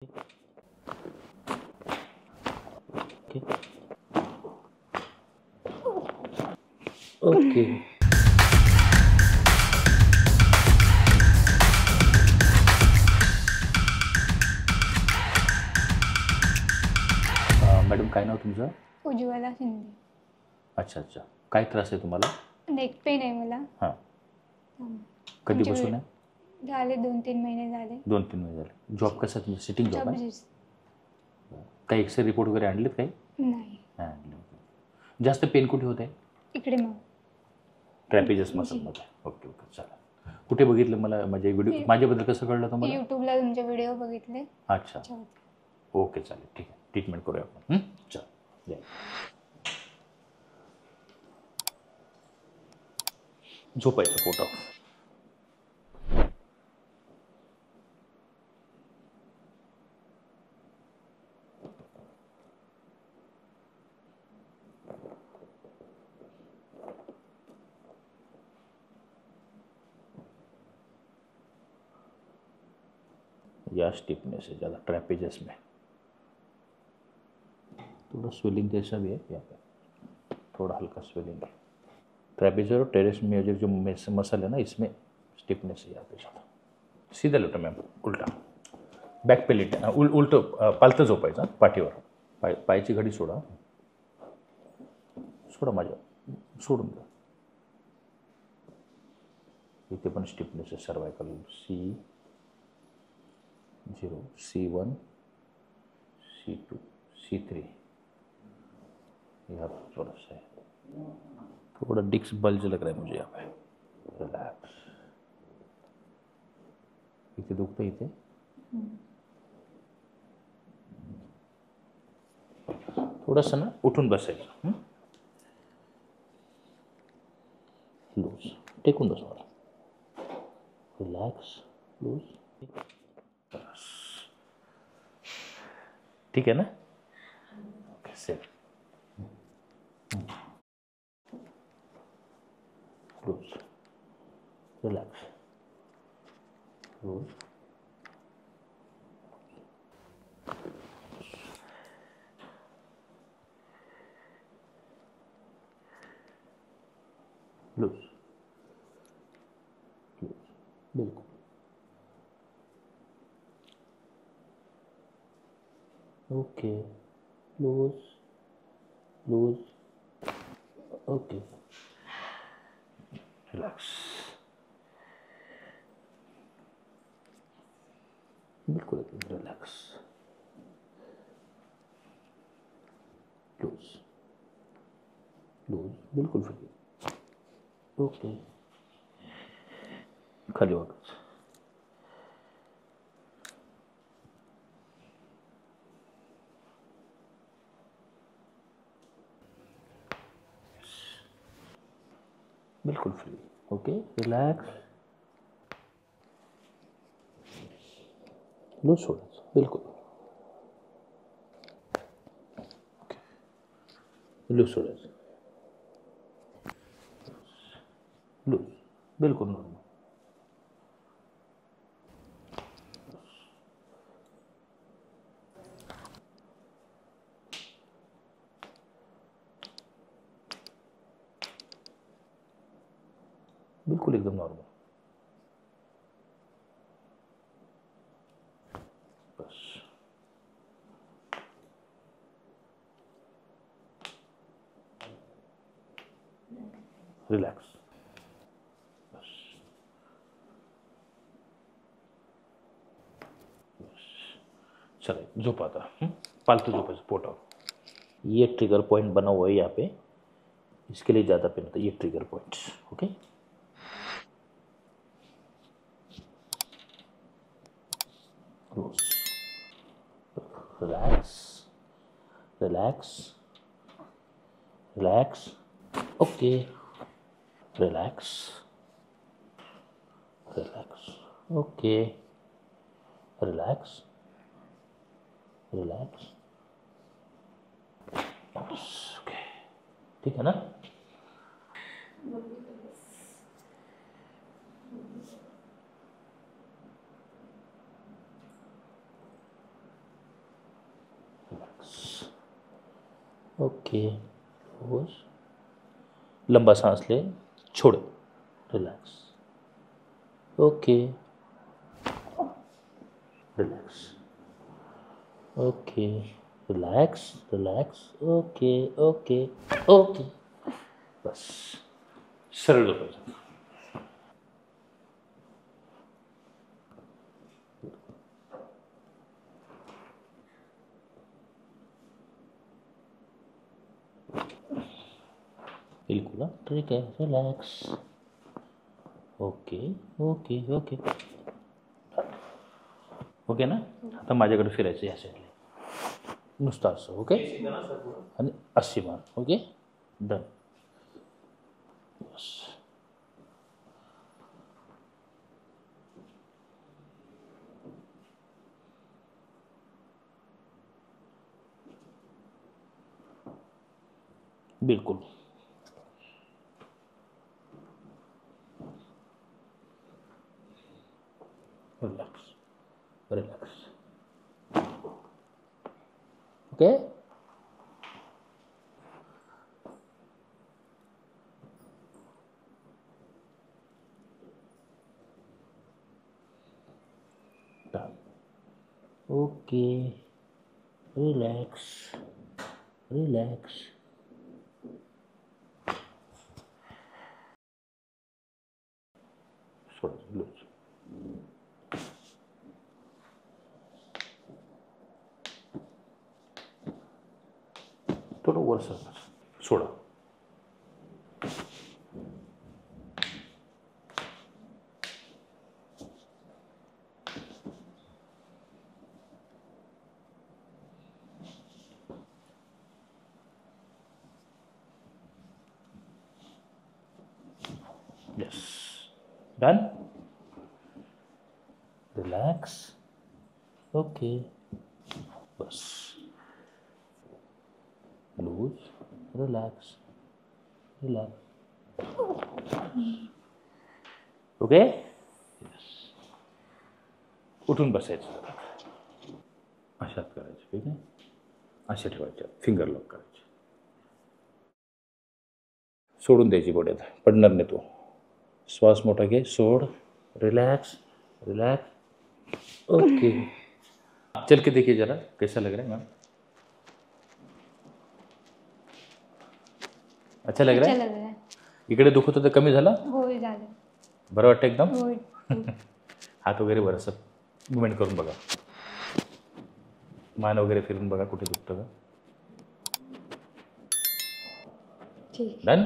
Okay. Madam काय नाव तुमचं? उज्ज्वला शिंदे. अच्छा अच्छा. काय त्रास आहे तुम्हाला? नेक पेन आहे मला. हां. कधीपासून आहे? झाले 2-3 महिने झाले. 2-3 महिने झाले. जॉब कसा तुमचा? सिटिंग जॉब आहे? जॉब काही एक्सरे रिपोर्ट वगैरे आणलेत काही? नाही. आणले. जास्त पेन कुठे होत आहे? इकडे मग ट्रॅपेझियस मसलमध्ये. ओके ओके चला. कुठे बघितलं मला म्हणजे व्हिडिओ माझ्याबद्दल कसं कळलं तुम्हाला? यूट्यूबला तुमचे व्हिडिओ बघितले. अच्छा ओके चालेल ठीक आहे. ट्रीटमेंट करूया आपण. चल झोपायचं पोटावर. या स्टिफनेस है ज़्यादा ट्रैपेजस में. थोड़ा स्वेलिंग जैसा भी है यहाँ पे. थोड़ा हल्का स्वेलिंग है. ट्रैपेजर और टेरेस मेजर जो मसल है ना इसमें स्टिफनेस है यहाँ पे ज़्यादा. सीधा लोटा मॅम. उलटा बॅक पे लिट उलटं पालतं झोपायचं पाठीवर. पायची घडी सोडा. सोडा माझ्या सोडून द्या. इथे पण स्टिफनेस आहे cervical. C0 C1 C2 C3 यहाँ पर थोड़ा सा है. थोड़ा डिस्क बल्ज लग रहा है मुझे यहाँ पे. रिलैक्स. इथे दुखतं इथे. थोडंसं ना उठून बसायचं. लूज. टेकून बस मला. रिलॅक्स. लूज. ठीक है ना? Okay set. Loose. Relax. Loose. Loose. Loose. बिल्कुल. Okay. Loose. Loose. Okay. Relax. बिल्कुल रिलैक्स. लूज. लूज. बिल्कुल फ्री. ओके. खाली वाकच. बिल्कुल फ्री. ओके. रिलैक्स. लूज सोडायचं. बिल्कुल. ओके. लूज सोडायचं. लूज. बिल्कुल नॉर्मल. बिल्कुल एकदम नॉर्मल. बस. रिलॅक्स. बस. चलो झोप आता. पालतू झोपायचं पोटावर. ये ट्रिगर पॉइंट बना हुआ है यहाँ पे. इसके लिए ज़्यादा पेन होता है. ये trigger point. Okay. Relax. Relax. Relax. Okay. Relax. Relax. Okay. Relax. Relax. Okay. ठीक है ना? ओके, होश, लंबा सांस ले, छोड़, relax, okay, relax, okay, relax, relax, okay, okay, okay, बस सरळ झोपायचं. बिल्कुल, ठीक आहे, relax, okay, okay, okay, okay ना. आता माझ्याकडे फिरायचं या साईडला, नुसतं असं. ओके, आणि अशी मान. Okay, done. बस. बिल्कुल. Relax, relax. Okay, done. Okay, relax, relax. सोडायचं, लूज. थोडं वर सरकार, सोडा. Yes, done. रिलॅक्स, ओके, बस. Loose, relax, relax. ओके, उठून बसायचं. अशात करायचं, ठीक आहे. अशा ठेवायच्या, फिंगर लॉक करायचे, सोडून द्यायची बॉडी. आता पडणार नाही तो. श्वास मोठा घे, सोड, रिलैक्स, रिलैक्स, ओके. चल के देखिए जरा कैसा लग रहा है मैम. अच्छा लग रहा अच्छा है. लग रहा है. इकडे दुखत होतं, कमी झालं. होय झालं. बरं वाटतं एकदम. होय. हात वगैरे बरंचसं मुवमेंट करून बघा, मान वगैरे फिरून बघा कुठे दुखतं का. ठीक. डन.